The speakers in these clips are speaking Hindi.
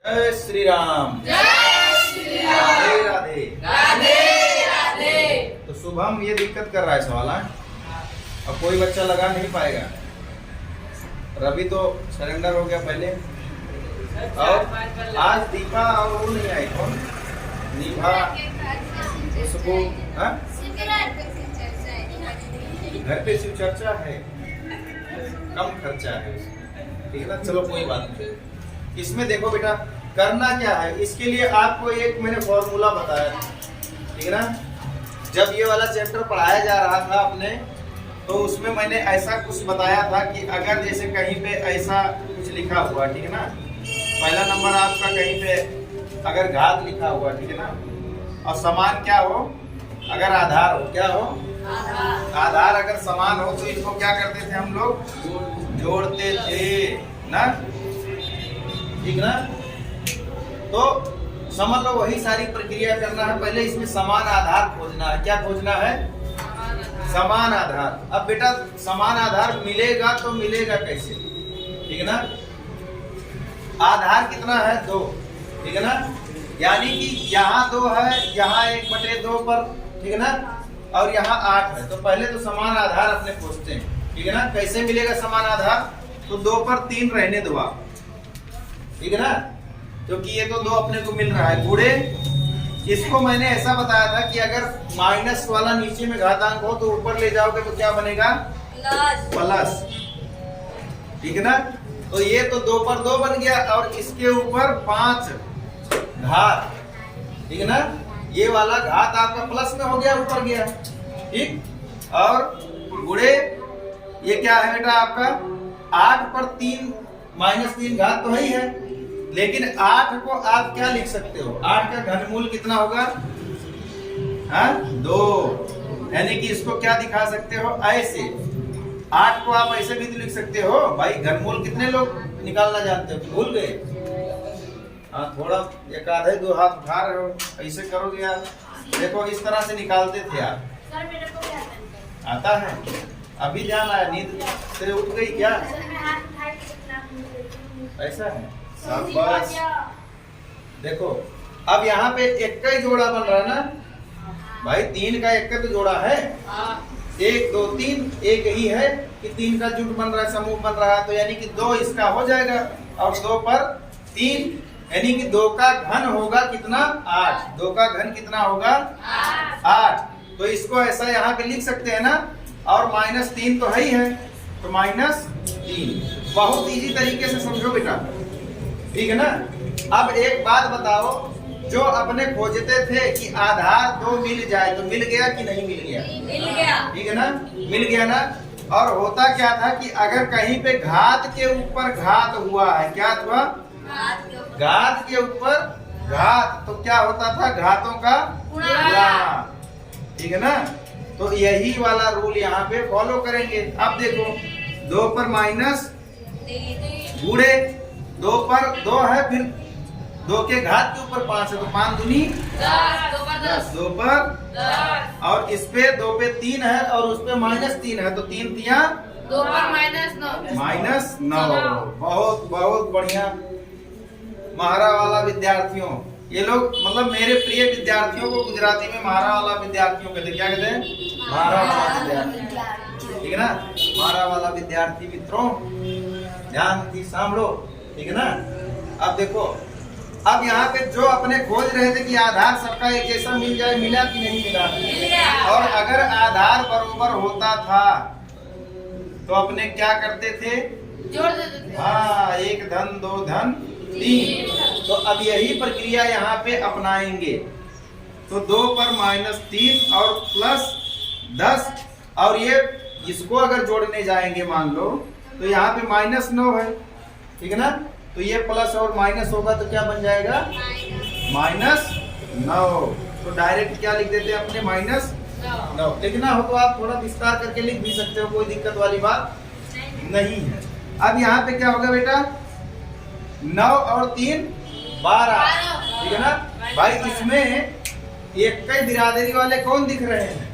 जय श्री राम। जय श्री राम। राधे राधे। राधे राधे। तो शुभम ये दिक्कत कर रहा है सवाल है, अब कोई बच्चा लगा नहीं पाएगा। रवि तो सरेंडर हो गया पहले, और आज दीपा और वो नहीं आई, कौन दीपा उसको घर पे शिव चर्चा है, कम खर्चा है उसमें, ठीक है ना। चलो कोई बात नहीं। इसमें देखो बेटा करना क्या है, इसके लिए आपको एक मैंने फॉर्मूला बताया था, ठीक है ना। जब ये वाला चैप्टर पढ़ाया जा रहा था अपने, तो उसमें मैंने ऐसा कुछ बताया था कि अगर जैसे कहीं पे ऐसा कुछ लिखा हुआ, ठीक है ना, पहला नंबर आपका कहीं पे अगर घात लिखा हुआ, ठीक है ना, और समान क्या हो, अगर आधार हो, क्या हो, आधार अगर समान हो, तो इसको क्या करते थे हम लोग, जोड़ते थे ना, ठीक ना। तो समझ लो वही सारी प्रक्रिया करना है। पहले इसमें समान आधार खोजना है। क्या खोजना है? समान आधार। अब बेटा समान आधार मिलेगा तो मिलेगा कैसे, ठीक है ना। आधार कितना है? 2, ठीक है ना। यानी कि यहाँ 2 है, यहाँ 1/2 पर, ठीक है ना, और यहाँ 8 है। तो पहले तो समान आधार अपने खोजते हैं, ठीक है ना। कैसे मिलेगा समान आधार? तो 2 पर 3 रहने दो आप, ठीक है ना, क्योंकि ये तो 2 अपने को मिल रहा है। गुणे इसको मैंने ऐसा बताया था कि अगर माइनस वाला नीचे में घातांक हो तो ऊपर ले जाओगे तो क्या बनेगा? प्लस, ठीक है ना। तो ये तो 2 पर 2 बन गया, और इसके ऊपर 5 घात, ठीक है ना। ये वाला घात आपका प्लस में हो गया, ऊपर गया, ठीक। और गुणे ये क्या है बेटा आपका? 8 पर 3 -3 घात तो ही है, लेकिन 8 को आप क्या लिख सकते हो? 8 का घनमूल कितना होगा? 2। यानी कि इसको क्या दिखा सकते हो? ऐसे 8 को आप ऐसे भी तो लिख सकते हो भाई। घनमूल कितने लोग निकालना जानते हो? भूल गए? हाँ, थोड़ा एक आधे 2 हाथ उठा रहे हो, ऐसे करोगे आप। देखो इस तरह से निकालते थे आप। सर मेरे को क्या आता है? अभी ध्यान आया, नींद से उठ गई क्या? ऐसा है, शाबाश। देखो अब यहाँ पे 1 का ही जोड़ा बन रहा है ना भाई, 3 का 1 का तो जोड़ा है। 1 2 3 1 ही है कि 3 का जुट बन रहा है, समूह बन रहा है। तो यानी कि 2 इसका हो जाएगा, और 2 पर 3, यानी कि 2 का घन होगा कितना? 8। 2 का घन कितना होगा? 8। तो इसको ऐसा यहाँ पे लिख सकते हैं ना, और -3 तो है ही है, तो -3। बहुत इजी तरीके से समझो बेटा, ठीक है ना। अब एक बात बताओ, जो अपने खोजते थे कि आधार 2 मिल जाए, तो मिल गया कि नहीं मिल गया? मिल गया, ठीक है ना, मिल गया ना। और होता क्या था कि अगर कहीं पे घात के ऊपर घात हुआ है, क्या हुआ? घात के ऊपर घात, तो क्या होता था? घातों का गुणा, ठीक है ना। तो यही वाला रूल यहाँ पे फॉलो करेंगे। अब देखो 2 पर माइनस गुणे 2 पर 2 है, फिर 2 के घात के ऊपर 5 है, तो 5 दूनी 10, 2 पर 10, और इस पे 2 पे 3 है, और उस पे -3 है, तो 3 तिया 2 पर -9। बहुत बहुत बढ़िया महारा वाला विद्यार्थियों। ये लोग मतलब मेरे प्रिय विद्यार्थियों को गुजराती में महारा वाला विद्यार्थियों कहते हैं। क्या कहते हैं? महारा वाला विद्यार्थी, ठीक है ना। महारा वाला विद्यार्थी मित्रों ध्यान दी सांभो, ठीक है ना। अब देखो, अब यहाँ पे जो अपने खोज रहे थे कि आधार सबका एक जैसा मिल जाए, मिला कि नहीं मिला? मिल गया। और अगर आधार बराबर होता था तो अपने क्या करते थे? जोड़ देते थे। हाँ, 1 धन 2 धन 3। तो अब यही प्रक्रिया यहाँ पे अपनाएंगे। तो 2 पर -3 और +10, और ये इसको अगर जोड़ने जाएंगे मान लो, तो यहाँ पे -9 है, ठीक है ना। तो ये प्लस और माइनस होगा तो क्या बन जाएगा? -9। तो डायरेक्ट क्या लिख देते हैं अपने? -9। लिखना हो तो आप थोड़ा विस्तार करके लिख भी सकते हो, कोई दिक्कत वाली बात नहीं है। अब यहाँ पे क्या होगा बेटा? 9 और 3 12, ठीक है ना भाई। इसमें एक कई बिरादरी वाले कौन दिख रहे हैं?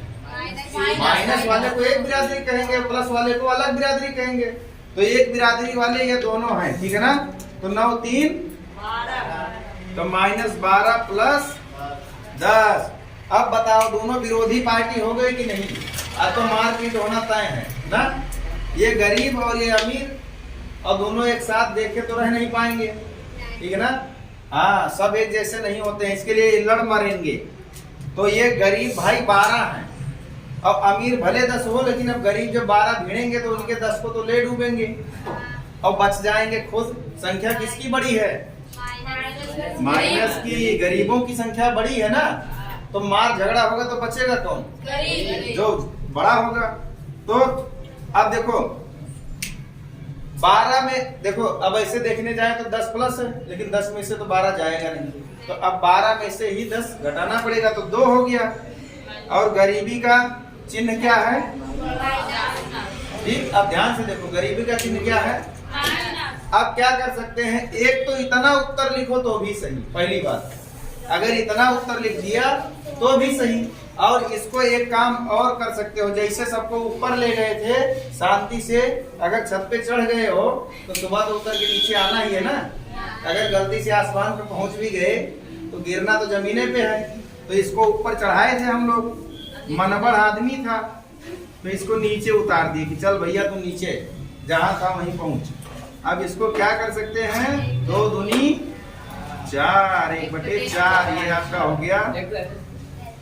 माइनस वाले को एक बिरादरी कहेंगे, प्लस वाले को अलग बिरादरी कहेंगे। तो एक बिरादरी वाले ये दोनों हैं, ठीक है ना। तो 9 3 12 तो -12 प्लस 10। अब बताओ दोनों विरोधी पार्टी हो गई कि नहीं? अब तो मारपीट होना तय है ना। ये गरीब और ये अमीर और दोनों एक साथ देखे तो रह नहीं पाएंगे, ठीक है ना। हाँ, सब एक जैसे नहीं होते हैं, इसके लिए लड़ मरेंगे। तो ये गरीब भाई 12 हैं और अमीर भले 10 हो, लेकिन अब गरीब जब 12 भिड़ेंगे तो उनके 10 को तो ले डूबेंगे और बच जाएंगे खुद। संख्या किसकी बड़ी है? माइनस की। गरीबों की संख्या बड़ी है ना, तो मार झगड़ा होगा तो बचेगा कौन? गरीब। जो बड़ा होगा। तो अब देखो 12 में देखो, अब ऐसे देखने जाए तो 10 प्लस है, लेकिन 10 में से तो 12 जाएगा नहीं, तो अब 12 में से ही 10 घटाना पड़ेगा, तो 2 हो गया। और गरीबी का चिन्ह क्या है? ठीक, अब ध्यान से देखो, गरीबी का चिन्ह क्या है? अब क्या कर सकते हैं, एक तो इतना उत्तर लिखो तो भी सही। पहली बात, अगर इतना उत्तर लिख दिया तो भी सही। और इसको एक काम और कर सकते हो, जैसे सबको ऊपर ले गए थे शांति से, अगर छत पे चढ़ गए हो तो सुबह तो उतर के नीचे आना ही है ना। अगर गलती से आसमान पे पहुंच भी गए तो गिरना तो जमीने पे है। तो इसको ऊपर चढ़ाए थे हम लोग, मनबड़ आदमी था, तो इसको नीचे उतार दिए कि चल भैया तू नीचे, जहां था वहीं पहुंच। अब इसको क्या कर सकते हैं, 2 दूनी 4, 1/4, ये आपका हो गया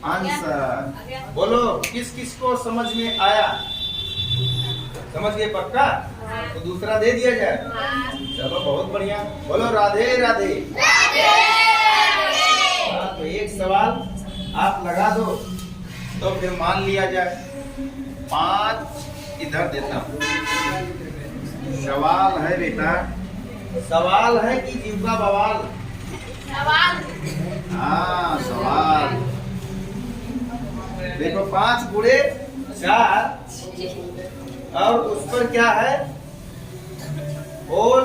आंसर। बोलो किस किस को समझ में आया? समझ गए पक्का? तो दूसरा दे दिया जाए। चलो बहुत बढ़िया, बोलो राधे राधे। हाँ, तो एक सवाल आप लगा दो तो फिर मान लिया जाए। 5 इधर देता हूँ। सवाल है बेटा, सवाल है कि जीविका बवाल? हाँ सवाल। देखो 5 गुणे 4 और उस पर क्या है, होल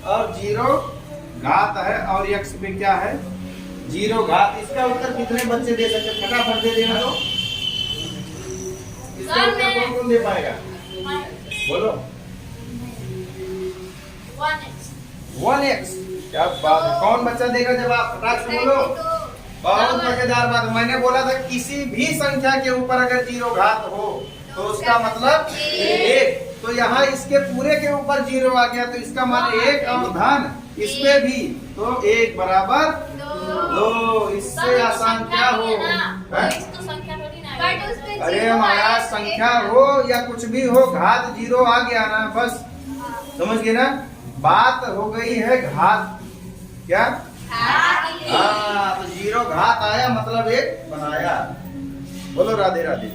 और 0 घात है, और x पे क्या है, 0 घात। इसका उत्तर कितने बच्चे दे सकते? फटाफट दे देना। तो इसका उत्तर कौन कौन दे पाएगा? बोलो। 1x। क्या बात है, कौन बच्चा देगा? जब आप फटाक से बोलो। बहुत मजेदार बात। मैंने बोला था किसी भी संख्या के ऊपर अगर 0 घात हो तो उसका मतलब 1। तो यहाँ इसके पूरे के ऊपर 0 आ गया, तो इसका मान 1 और धन इस पे भी, तो 1 बराबर 2। इससे आसान क्या हो? अरे महाराज, संख्या हो या कुछ भी हो, घात 0 आ गया ना, बस समझ गए ना। बात हो गई है घात। क्या? हाँ, तो 0 घात आया मतलब 1 बनाया। बोलो राधे राधे।